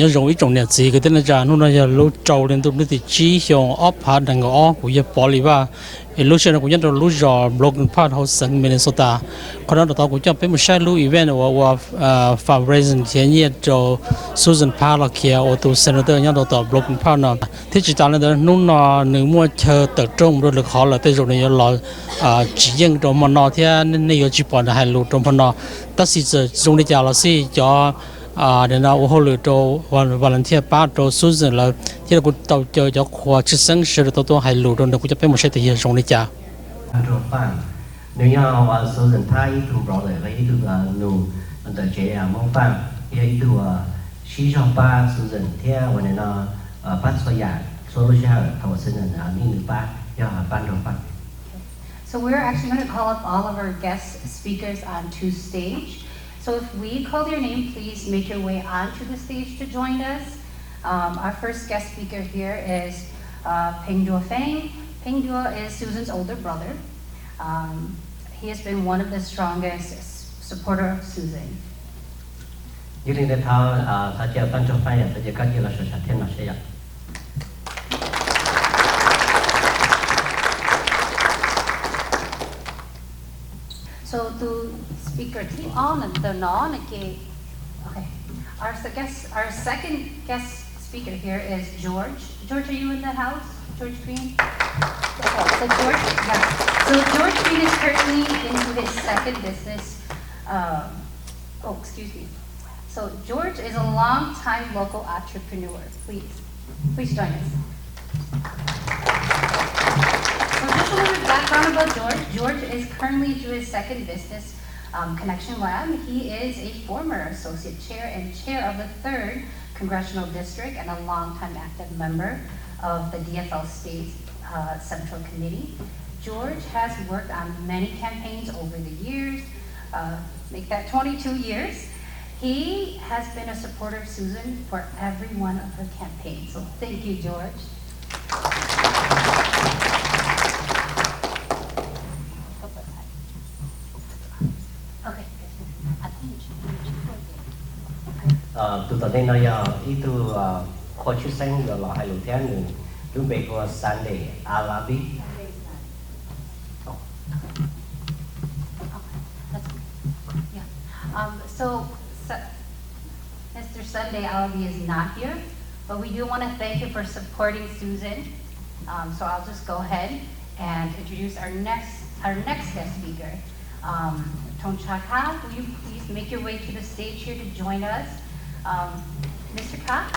nhớ rồi ý trong nhà gì cái tên là cha nó là lúc trâu đến tụi nó thì chỉ xong ốp hạt đằng ngõ của giờ bỏ đi va lúc xưa nó cũng nhớ rồi lúc giờ broken part house in Minnesota còn đó tao cũng cho biết một sai lúc event và fundraising thì như cho Susan Park kia ở tụ senator nhớ rồi tao broken part nó thì chỉ tao là nó nếu mua chờ tập trung rồi được họ là tới rồi này là chỉ riêng trong mà nó thì nên nhiều chỉ bỏ là hai lúc trong mà nó tất nhiên là trong đi chào là sẽ cho để nào hỗ trợ cho volunteer part cho Susan là thì là cũng tàu cho khoa chức năng sự tàu hai lúc rồi nó cũngจะเป็นmột些ที่trong đi chào nếu như họ Susan thay thu bỏ lại cái thu nụ anh ta chế mong phàm cái thu sĩ trong ba Susan theoวันนั้นbắt số nhà số lúc sau thầu sinh là những ba do ban đầu ban. So we're actually going to call up all of our guest speakers onto stage. So if we call your name, please make your way onto the stage to join us. Our first guest speaker here is Peng Duo Feng. Peng Duo is Susan's older brother. He has been one of the strongest supporter of Susan. Như thế thao thao chơi ban trong phái là chơi các như là sự sát thiên là sẽ vậy. So to speaker team on the non okay. Our second guest speaker here is George. George, are you in the house? George Green? Okay, so George, yeah. So George Green is currently into his second business. Excuse me. So George is a long-time local entrepreneur. Please join us. So just a little bit background about George. George is currently to his second business, Connection Lab. He is a former associate chair and chair of the 3rd Congressional District and a longtime active member of the DFL State Central Committee. George has worked on many campaigns over the years, make that 22 years. He has been a supporter of Susan for every one of her campaigns. So thank you, George. Okay. Tụi tao đây nói ít tu khoa chức sinh rồi là hai lục thiên nữa chuẩn bị của Sunday Arabic. So Mr. Sunday Alabi is not here, but we do want to thank you for supporting Susan. So I'll just go ahead and introduce our next guest speaker. Thong Ka, will you please make your way to the stage here to join us? Mr. Ka?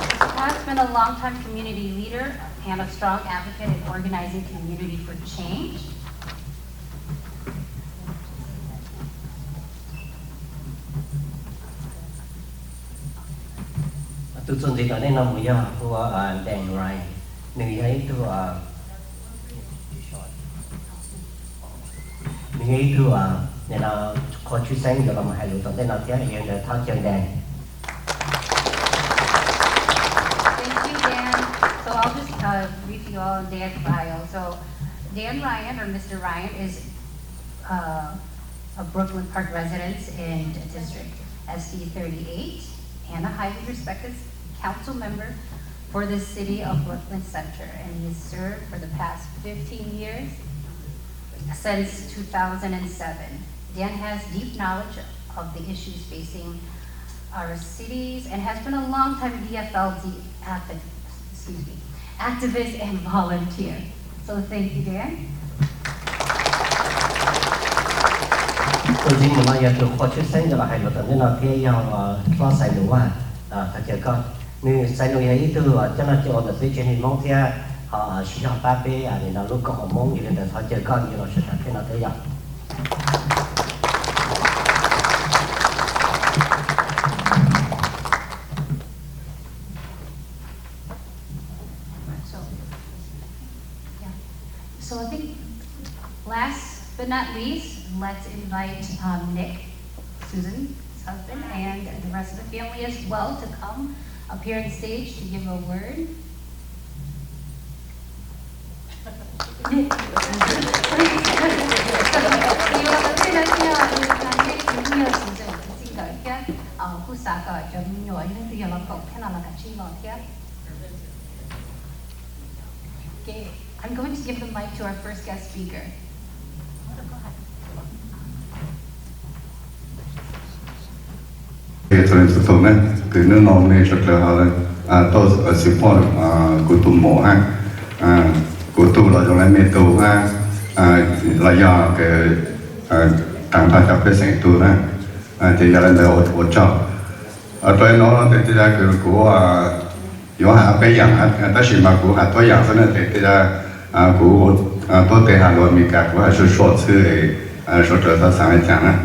Mr. Ka has been a longtime community leader and a strong advocate in organizing community for change. Tôi xuân thì nói nên là một giờ của đèn Ryan người ấy tôi người ấy tôi này là có chuyên sinh rồi mà hai lũ tận đây là thế hiện giờ thao chân đèn. Thank you, Dan. So I'll just brief you all on Dan's bio. So Dan Ryan, or Mr. Ryan, is a Brooklyn Park resident in District SD38 and a highly respected council member for the city of Brooklyn Center, and he has served for the past 15 years since 2007. Dan has deep knowledge of the issues facing our cities and has been a longtime DFL activist and volunteer. So thank you, Dan. Tôi xin nói giờ tôi có chuyên sinh rồi là hai lũ tận đây là thế giờ lo sai lũ thật sự con nếu sai lũ ấy tôi cho nó cho là sẽ trên mong theo họ sử dụng ba bê để nó lúc có họ mong như là họ chơi con như là sự thật thế nào tới giờ. So I think last but not least, let's invite Nick, Susan's husband, and the rest of the family as well to come up here on stage to give a word. Junior Susan, Singa here, Husaka, Jamino, I think the local Penalaka Chino here. Okay, I'm going to give the mic to our first guest speaker. Cái nước nông này rất là tôi support của tụi mộ ha của tụi là trong này mẹ tụi ha là do cái tăng tăng cho cái sản tụi đó thì giờ là đều hỗ trợ ở đây nó thì ra cái của yếu hạ cái dạng ta chỉ mà của hạ tôi dạng cho nên thì ra của tôi thì Hà Nội mình cả của hạ số sư số trở ta sáng chẳng á.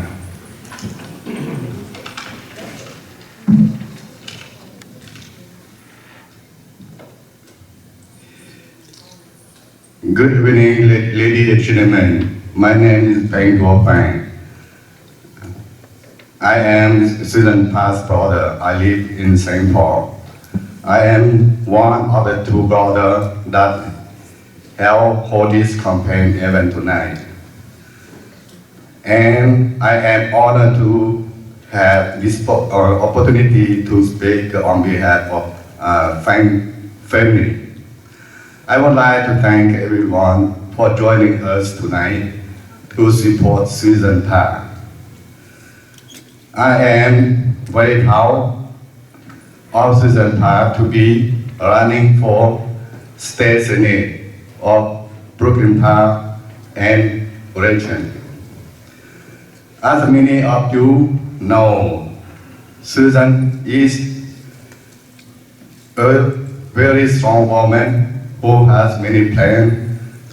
Good evening, ladies and gentlemen. My name is Banquet. I am Susan Park's brother. I live in St. Paul. I am one of the two brothers that hold this campaign event tonight. And I am honored to have this opportunity to speak on behalf of family. I would like to thank everyone for joining us tonight to support Susan Park. I am very proud of Susan Park to be running for State Senate of Brooklyn Park and region. As many of you know, Susan is a very strong woman who has many plans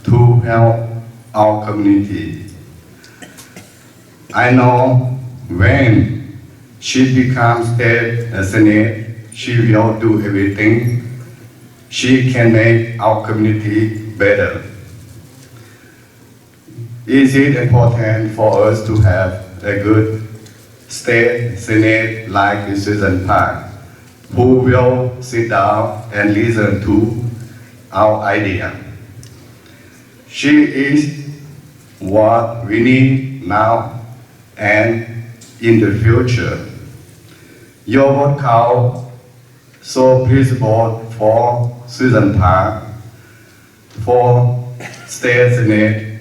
to help our community. I know when she becomes State Senate, she will do everything she can make our community better. Is it important for us to have a good State Senate like Susan Park, who will sit down and listen to our idea? She is what we need now and in the future. Your vote counts, so please vote for Susan Park for State Senate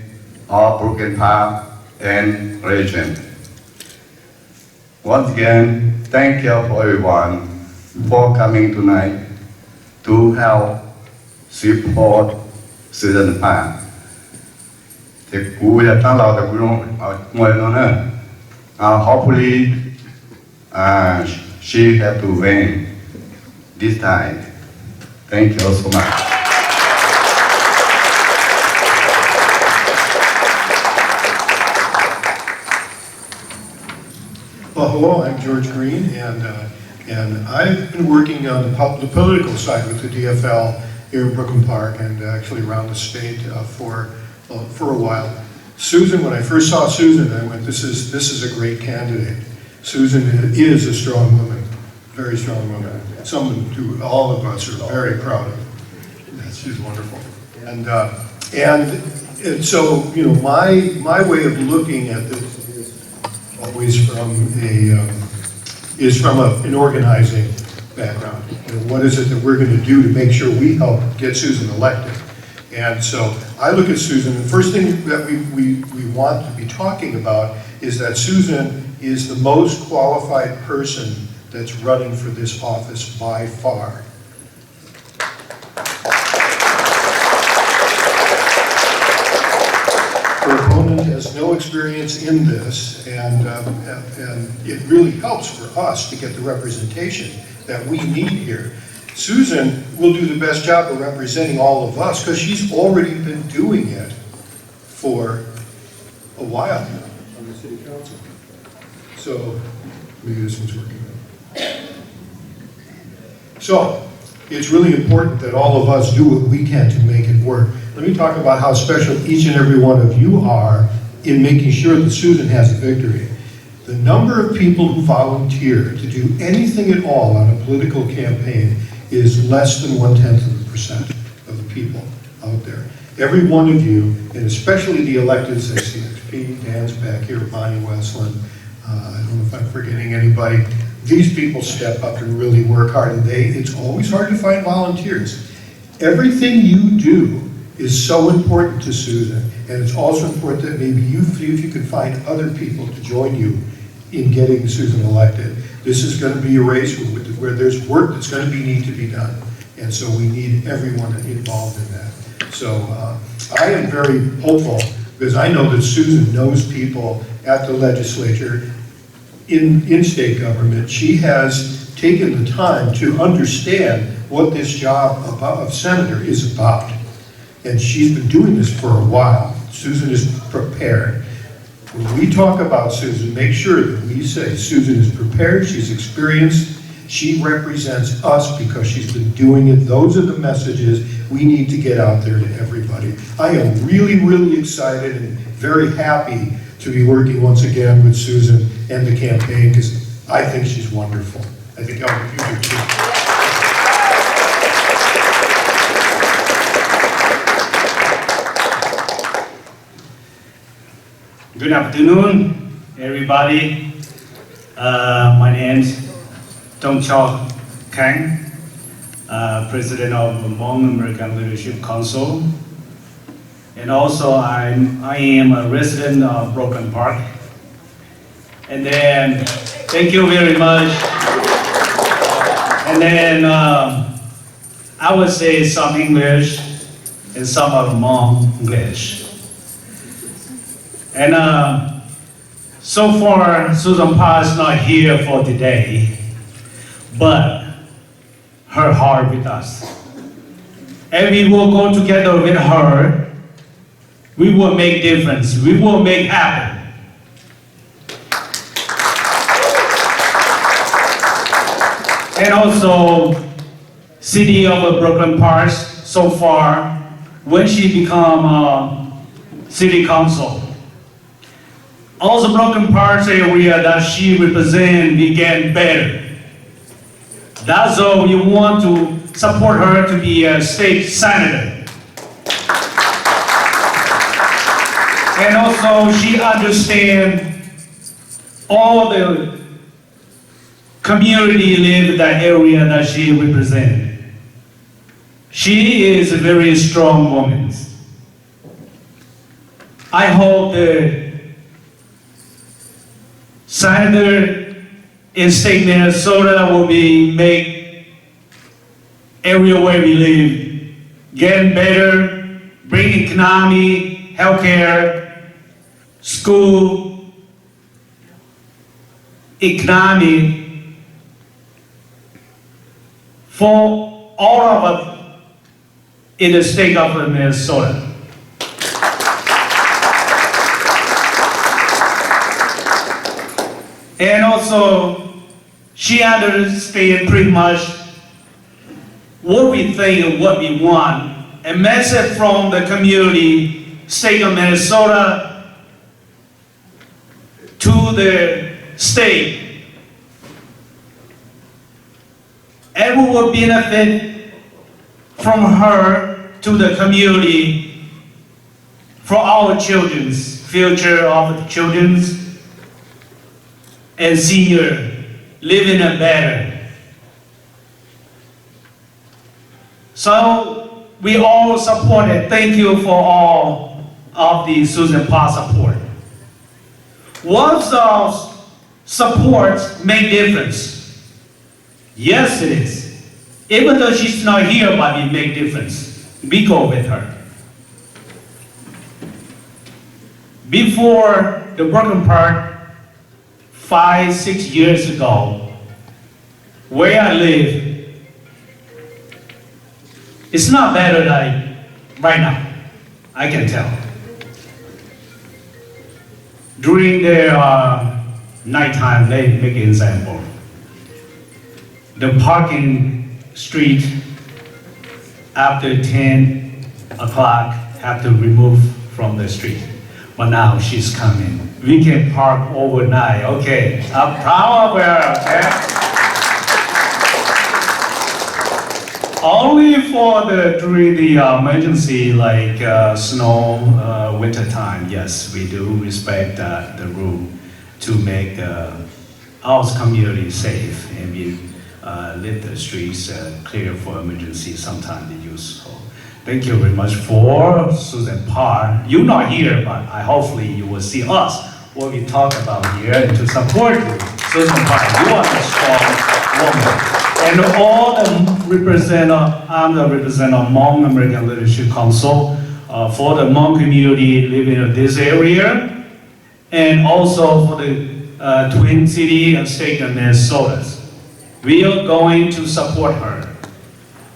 of Brooklyn Park and region. Once again, thank you for everyone for coming tonight to help support Susan Park. Thì cú là tăng lầu thì cú ngoài nó nữa. Hopefully, she have to win this time. Thank you so much. Well, hello, I'm George Green, and I've been working on the political side with the DFL here in Brooklyn Park and actually around the state for a while. Susan, when I first saw Susan, I went, this is a great candidate. Susan is a strong woman, very strong woman, someone who all of us are very proud of. She's wonderful. And so, you know, my way of looking at this always from an organizing background. You know, what is it that we're going to do to make sure we help get Susan elected? And so I look at Susan, and the first thing that we want to be talking about is that Susan is the most qualified person that's running for this office by far. Her opponent has no experience in this, and it really helps for us to get the representation that we need here. Susan will do the best job of representing all of us because she's already been doing it for a while on the city council. So maybe this one's working. So it's really important that all of us do what we can to make it work. Let me talk about how special each and every one of you are in making sure that Susan has a victory. The number of people who volunteer to do anything at all on a political campaign is less than 0.1% of the people out there. Every one of you, and especially the electeds, I see Pete, Dan's back here, Bonnie Westland, I don't know if I'm forgetting anybody. These people step up and really work hard, and it's always hard to find volunteers. Everything you do is so important to Susan, and it's also important that maybe you could find other people to join you in getting Susan elected. This is going to be a race where there's work that's going to need to be done, and so we need everyone involved in that. So I am very hopeful, because I know that Susan knows people at the legislature, in state government. She has taken the time to understand what this job of senator is about. And she's been doing this for a while. Susan is prepared. When we talk about Susan, make sure that we say Susan is prepared, she's experienced, she represents us because she's been doing it. Those are the messages we need to get out there to everybody. I am really, really excited and very happy to be working once again with Susan and the campaign, because I think she's wonderful. I think our future too. Good afternoon, everybody. My name's Dong Chok Kang, President of Hmong American Leadership Council. And also I am a resident of Brooklyn Park. And then, thank you very much. And then I would say some English and some of Hmong English. And so far, Susan Pa is not here for today, but her heart with us. And we will go together with her. We will make difference. We will make happen. And also, City of Brooklyn Park, so far, when she become City Council, all the Brooklyn Park area that she represents began better. That's all we want to support her to be a state senator. And also, she understands all the community live in that area that she represents. She is a very strong woman. I hope the senator in state Minnesota will be make area where we live getting better, bring economy, healthcare, school, economy for all of us in the state of Minnesota. And also, she understands pretty much what we think and what we want. A message from the community, state of Minnesota, to the state. And we will benefit from her to the community for our children's future of the children's and senior living a better. So we all support it. Thank you for all of the Susan Pa support. Once those supports make difference, yes it is. Even though she's not here, but it make difference. We go with her. Before the Brooklyn Park, 5-6 years ago, where I live, it's not better like right now, I can tell. During the nighttime, let me make an example. The parking street after 10 o'clock have to remove from the street. But now she's coming. We can park overnight. Okay, I'm proud of her. Okay? Only for during the emergency, like snow, winter time. Yes, we do respect the rule to make our community safe and let the streets clear for emergency, sometimes useful. Thank you very much for Susan Parr. You're not here, but hopefully you will see us what we talk about here and to support you. Susan Parr, you are a strong woman. And all the I'm the representative of Hmong American Leadership Council for the Hmong community living in this area, and also for the Twin City and state of Minnesota. We are going to support her.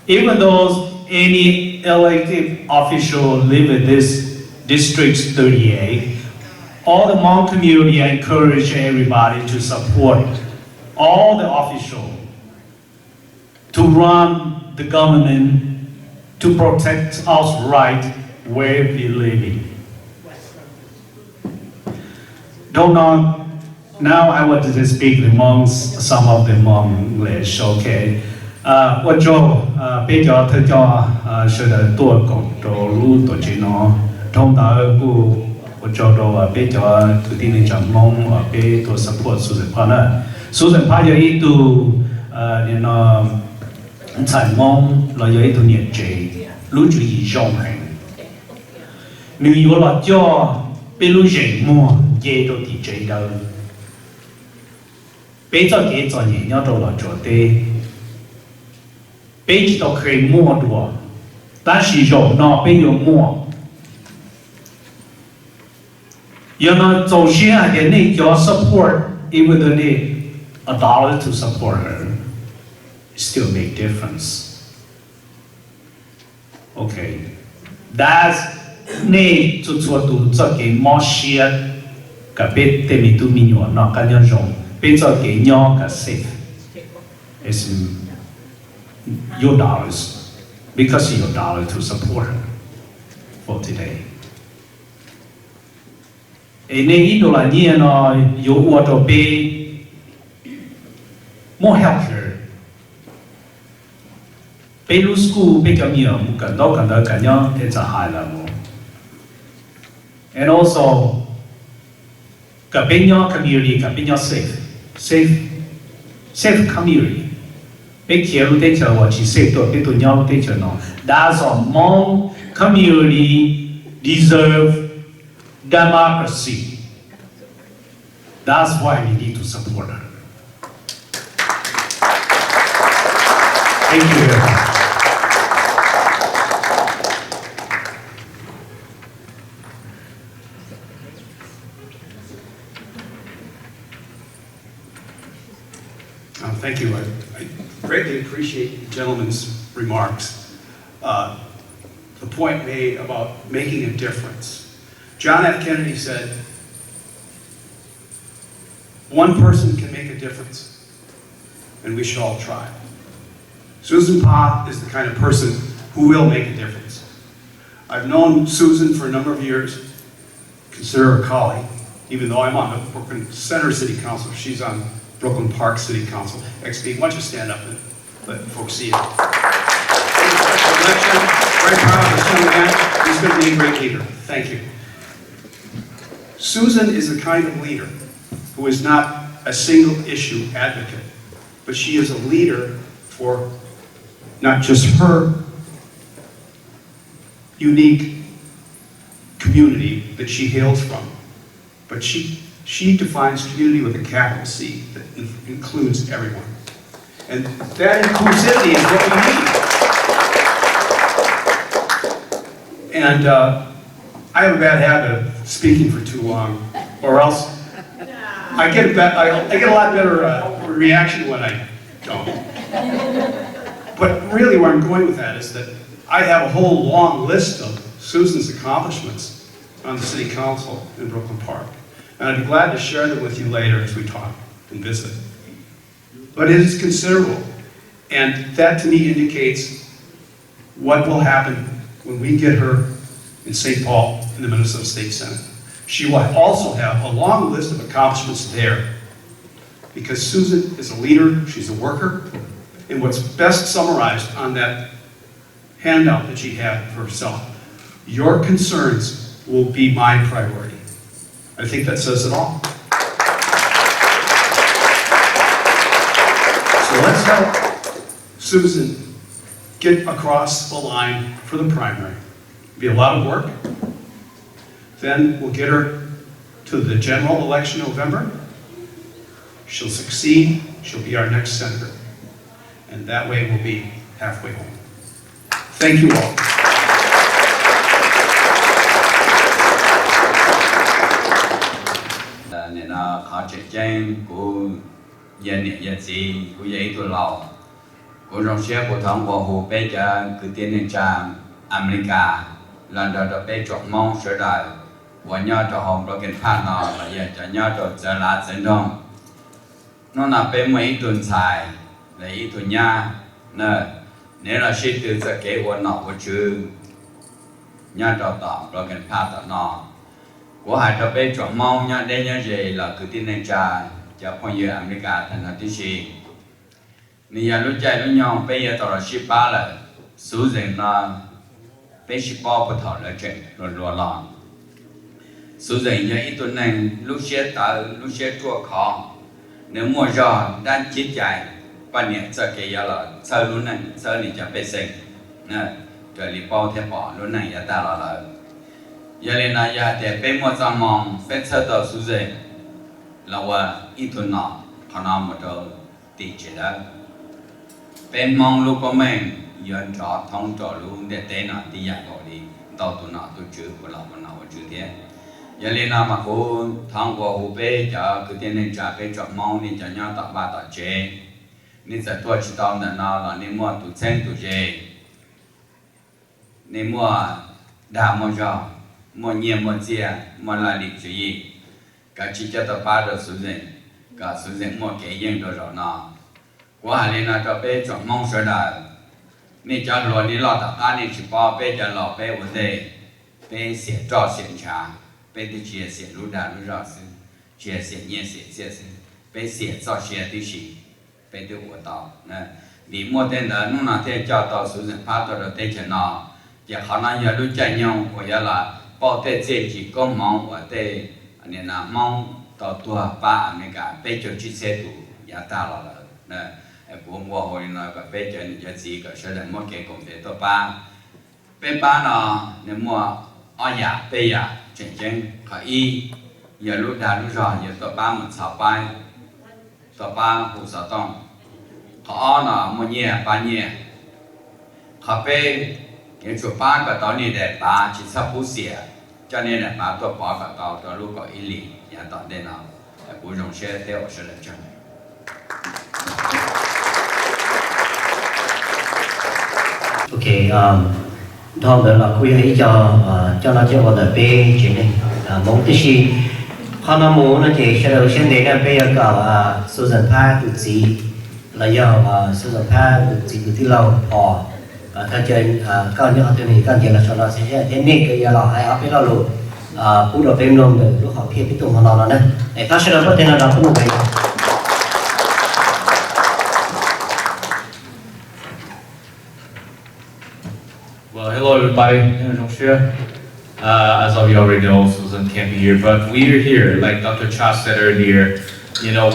Even though any elected official live in this District 38, all the Hmong community encourage everybody to support all the officials to run the government to protect us right where we living. Now I want to speak amongst some of the Hmong English, okay? 我就比较特叫是的多讲到路多钱哦，通常我叫到比较特定的讲Hmong比多 support 苏人派呢，苏人派有一度你那采Hmong là有一度年纪，路就以上行，你有了叫比路人么，也都地这到，比较给做人要到了做的。 Page 都可以摸多，但是有那边有摸，有那首先还得你要 support， even though你$1 to support her, it still make difference. Okay, that's 你做做都做给某些个别对面都没有那个那种，别做给鸟个 safe， is your dollars, because of your dollar to support her for today. And then you want to be more healthcare. Be school, be it's a high level. And also, community, safe community. That's a Hmong community deserve democracy. That's why we need to support her. Thank you very much. Thank you. I greatly appreciate the gentleman's remarks. The point made about making a difference. John F. Kennedy said, one person can make a difference, and we should all try. Susan Pa is the kind of person who will make a difference. I've known Susan for a number of years, consider her a colleague, even though I'm on the Brooklyn Center City Council, she's on Brooklyn Park City Council. XP, why don't you stand up and let folks see you. Very proud of this young man. He's going to be a great leader. Thank you. Susan is the kind of leader who is not a single issue advocate, but she is a leader for not just her unique community that she hails from, but she defines community with a capital C that includes everyone. And that inclusivity is what we need. And I have a bad habit of speaking for too long, or else I get a lot better reaction when I don't. But really where I'm going with that is that I have a whole long list of Susan's accomplishments on the City Council in Brooklyn Park. And I'd be glad to share them with you later as we talk and visit. But it is considerable. And that to me indicates what will happen when we get her in St. Paul in the Minnesota State Senate. She will also have a long list of accomplishments there. Because Susan is a leader, she's a worker, and what's best summarized on that handout that she had for herself, your concerns will be my priority. I think that says it all. help Susan get across the line for the primary. It'll be a lot of work. Then we'll get her to the general election in November. She'll succeed. She'll be our next senator. And that way we'll be halfway home. Thank you all. Nên là khó chạy tranh của dân địa dân gì của giấy tôi lầu của trong xe của thống của hồ bê cho cứ tiến lên trang America lần đầu đó bê chọn mong sửa đời của nhau cho hồng đó kiện phát nó là giờ cho nhau cho giờ là dân đông nó là bê mấy tuần xài là ý tuần nha nè nếu là sĩ tử sẽ kế của nó của chữ nhau cho tỏ đó kiện phát nó của hai trò bê chọn mong nha đây nha gì là cứ tin nên trà cho phong dự America thành là tí gì nên giờ lúc chạy lúc nhau bây giờ tao là ship ba là số tiền là bê ship ba của thọ là chuyện rồi lùa lòn số tiền giờ ít tuần này lúc xe tới lúc xe chua khó nếu mua giò đang chết chạy quan niệm cho cái giờ là sau lúc này sau này cho bê sinh nè rồi đi bao thêm bỏ lúc này giờ ta là giờ lên là giờ để bê mua cho mong bê sơ tờ số tiền làว่าít tuần nọ họ nói một trò tiền chỉ đó bên mong lúc có mình dân trọ thông trọ luôn để tên nọ đi dạy gọi đi tàu tụi nọ tụi chữ của lão mà nào chữ thế giờ lên nào mà cô thông qua hồ bê cho cứ tiền nên trả bê chọn mong nên cho nhau tạo ba tạo chế nên sẽ thua chỉ tao là nào là nên mua tụi sen tụi chế nên mua đào mua giò mua nhiều mua chia mua là lịch chữ gì cả chỉ cho tao ba được số tiền cả số tiền mua cái dân rồi rồi nọ qua hai lần cho bé chọn mong sửa đời nên cho luôn đi lo tập anh nên chỉ bao bé cho lo bé vấn đề bé sẽ cho sẽ trả bé thì chia sẻ lúc nào lúc rõ sự chia sẻ nhẹ sẻ bé sẽ cho sẻ thì gì bé thì của tao nè vì mua tiền đó nó là tiền cho tao số tiền phát tao được tiền cho nó giờ họ nói giờ lúc chạy nhau của giờ là bao tiền chỉ có mong và tiền nên là mong tao tua ba mình cả bây giờ chỉ xe tụ giá ta là nè của mua hồi nói cả bây giờ những cái gì cả sẽ là một cái công ty tao ba nó nên mua ở nhà bây giờ chân họ y giờ lúc đã lúc rồi giờ tao ba mình sáu bài tao ba hồ sáu tông họ nó mua nhẹ ba nhẹ họ bây cái chỗ ba cái tao này để ba chỉ sắp bút xỉa cho nên là bà tôi bỏ cả tàu cho lúc có ý lý nhà tàu đây nào cũng dùng xe theo sẽ là chân ok thôi nữa là quy ấy cho nó cho vào đời bê chuyện này mong tí gì họ nó muốn nó chỉ sẽ đầu先đến là bây giờ cả số dân pha tụt gì là do số dân pha tụt gì tụt lâu họ ta chơi cao như họ tuyên này cao như là cho nó sẽ thế nên cái là hai áp nó luôn cũng được bên luôn được lúc họ kia biết tụng họ nói này để ta sẽ được có thể là đó cũng vậy. Well, hello everybody. As all you already know, Susan can't be here, but we are here. Like Dr. Cha said earlier, you know,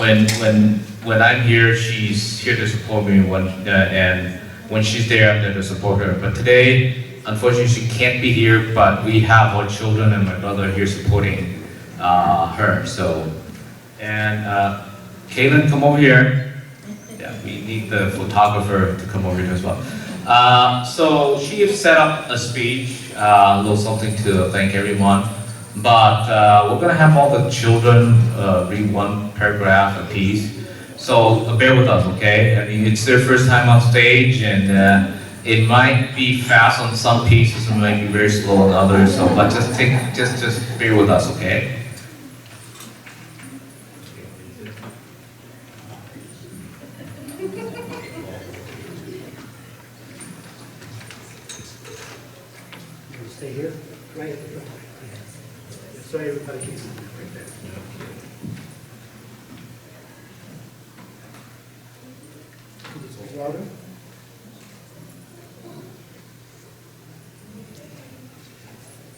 when I'm here, she's here to support me. And when she's there, I'm there to support her. But today, unfortunately, she can't be here. But we have our children and my brother here supporting her. So, and Kaylin, come over here. Yeah, we need the photographer to come over here as well. So she set up a speech, a little something to thank everyone, but we're gonna have all the children read one paragraph a piece. So bear with us, okay? I mean, it's their first time on stage, and it might be fast on some pieces, and might be very slow on others. So, but just bear with us, okay? Stay here, right? So everybody can see right there.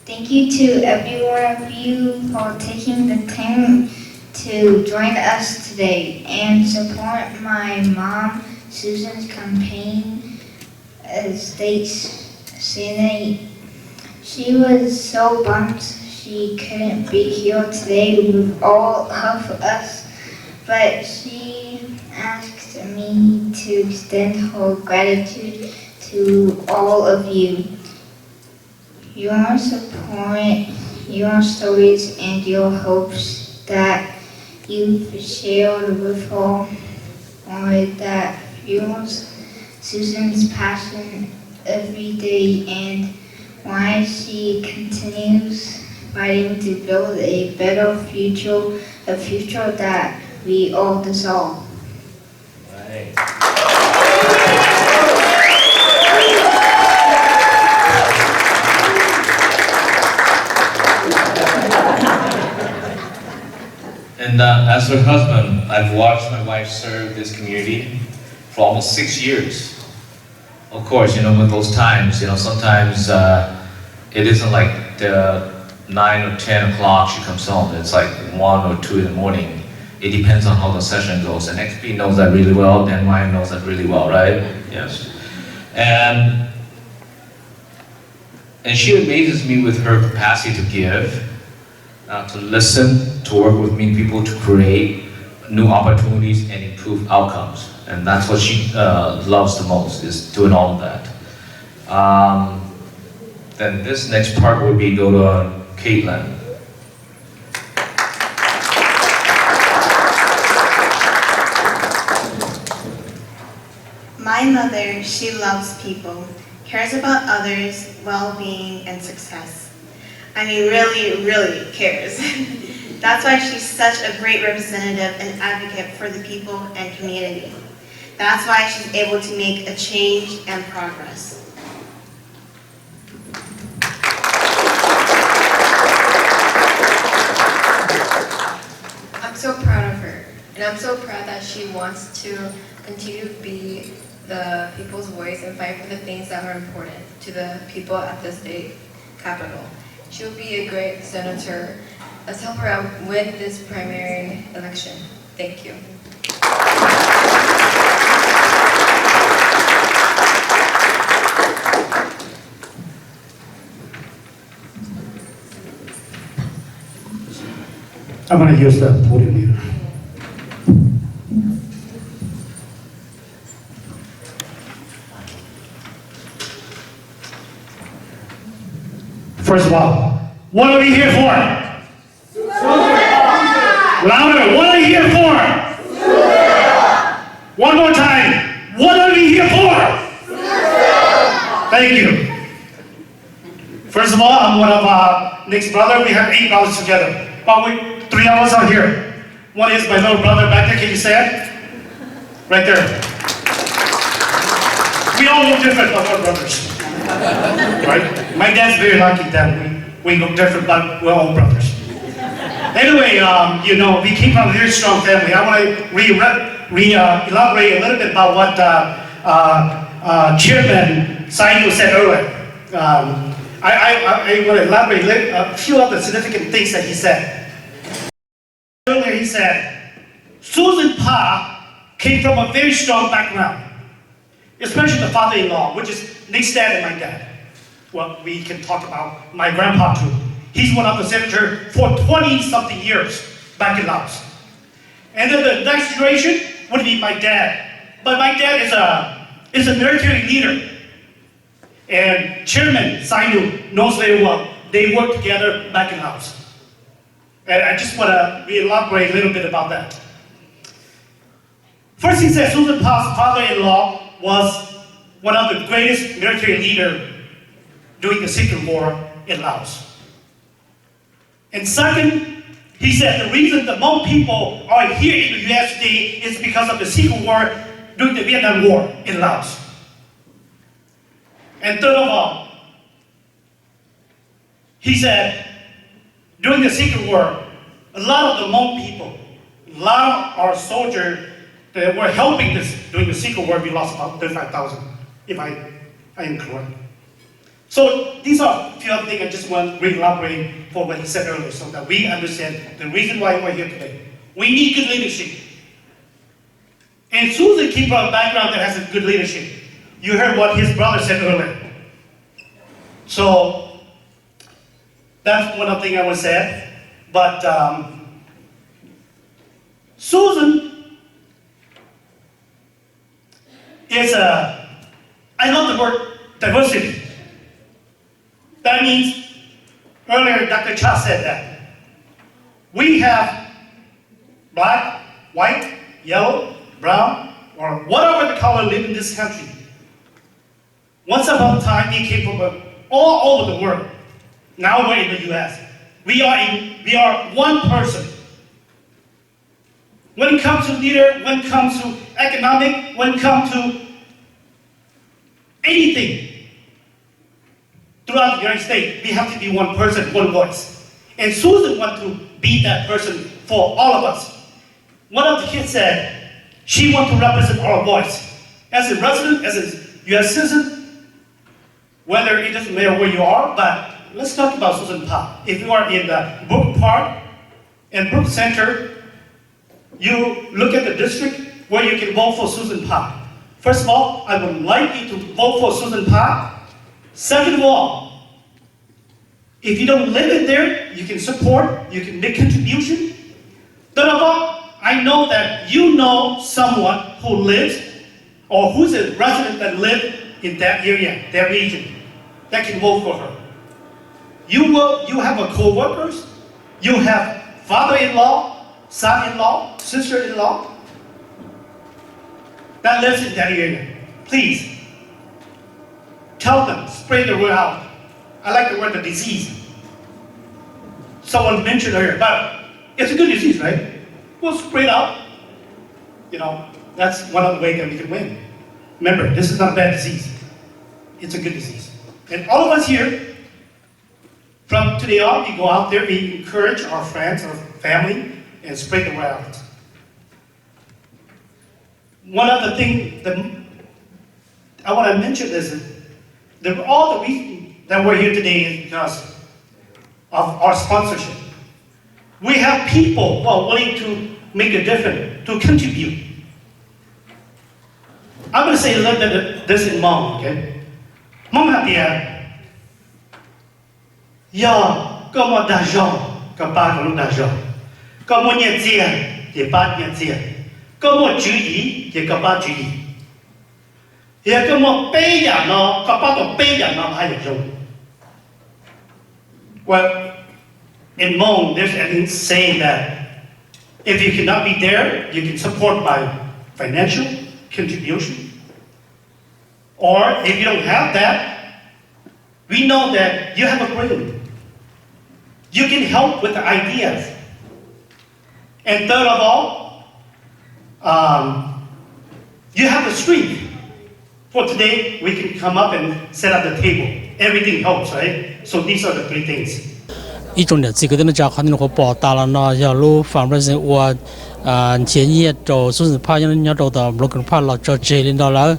Thank you to every one of you for taking the time to join us today and support my mom Susan's campaign state's Senate. She was so bummed she couldn't be here today with all of us, but she asked me to extend her gratitude to all of you. Your support, your stories, and your hopes that you've shared with her are that fuels Susan's passion every day and why she continues fighting to build a better future, a future that we all deserve. Right. And as her husband, I've watched my wife serve this community for almost 6 years. Of course, with those times, sometimes it isn't like the 9 or 10 o'clock she comes home. It's like 1 or 2 in the morning. It depends on how the session goes. And XP knows that really well, Dan Ryan knows that really well, right? Yes. And she amazes me with her capacity to give, to listen, to work with many people, to create new opportunities and improve outcomes. And that's what she loves the most, is doing all of that. Then this next part would be go to Caitlin. My mother, she loves people, cares about others' well-being and success. I mean, really, really cares. That's why she's such a great representative and advocate for the people and community. That's why she's able to make a change and progress. I'm so proud of her, and I'm so proud that she wants to continue to be the people's voice and fight for the things that are important to the people at the state capitol. She will be a great senator. Let's help her out win this primary election. Thank you. I'm going to use the podium here. First of all, what are we here for? Louder, what are we here for? One more time, what are we here for? Thank you. First of all, I'm one of Nick's brother. We have 8 brothers together, but 3 of us are here. One is my little brother back there, can you say it? Right there. We all look different, but we're brothers. Right? My dad's very lucky that we look different, but we're all brothers. Anyway, we came from a very strong family. I want to elaborate a little bit about what Chairman Saidu said earlier. I want to elaborate a few of the significant things that he said. Earlier he said, Susan Pa came from a very strong background, especially the father-in-law, which is Nick's dad and my dad. Well, we can talk about my grandpa too. He's one of the senators for 20-something years back in Laos. And then the next generation would be my dad. But my dad is a military leader. And Chairman Saidu knows very well. They worked together back in Laos. And I just want to elaborate a little bit about that. First he said Susan Pa's father-in-law was one of the greatest military leaders during the Second War in Laos. And second, he said the reason the Hmong people are here in the US today is because of the Second War during the Vietnam War in Laos. And third of all, he said during the Second War, a lot of the Hmong people, a lot of our soldiers that were helping this during the Second War, we lost about 35,000, if I am correct. So these are a few other things I just want to elaborate for what he said earlier so that we understand the reason why we're here today. We need good leadership. And Susan came from a background that has a good leadership. You heard what his brother said earlier. So that's one of the things I would say. But Susan is I love the word diversity. That means, earlier Dr. Cha said that. We have black, white, yellow, brown, or whatever the color live in this country. Once upon a time, we came from all over the world. Now we're in the U.S. We are one person. When it comes to leader, when it comes to economic, when it comes to anything throughout the United States, we have to be one person, one voice. And Susan wants to be that person for all of us. One of the kids said she wants to represent our voice. As a resident, as a U.S. citizen, whether it doesn't matter where you are, but let's talk about Susan Park. If you are in the Brook Park and Brook Center, you look at the district where you can vote for Susan Park. First of all, I would like you to vote for Susan Park. Second of all, if you don't live in there, you can support, you can make contribution. Third of all, I know that you know someone who lives or who's a resident that lives in that area, that region, that can vote for her. You have a co-workers, you have father-in-law, son-in-law, sister-in-law that lives in that area. Please, tell them, spread the word out. I like the word the disease. Someone mentioned earlier, but it's a good disease, right? We'll spread out. You know, that's one of the ways that we can win. Remember, this is not a bad disease. It's a good disease. And all of us here, from today on, we go out there, we encourage our friends, our family, and spread the word out. One other thing that I want to mention is that all the reason that we're here today is because of our sponsorship. We have people who are willing to make a difference, to contribute. I'm going to say a little bit of this in Hmong, okay? Hmong hat ya como d'argent, comme pas comme d'argent. Comme on y est pas y comme注意也comme pas注意。也comme悲人咯，comme pas comme悲人咯，係用。Well, in Hmong, there's a saying that if you cannot be there, you can support by financial contribution. Or if you don't have that, we know that you have a brain. You can help with the ideas. And third of all, you have the strength. For today, we can come up and set up the table. Everything helps, right? So these are the three things. 一种的这个的家看那个报道了呢，要路反正是我前夜做就是怕人家做的，如果怕了做这领导了，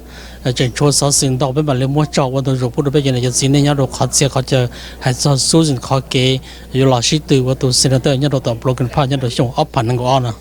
这做啥事情到被把你摸着，我都如果都被人家今年人家都考这考这，还做数人考给有老师对我都现在都人家都到，如果怕人家都想安排那个呢。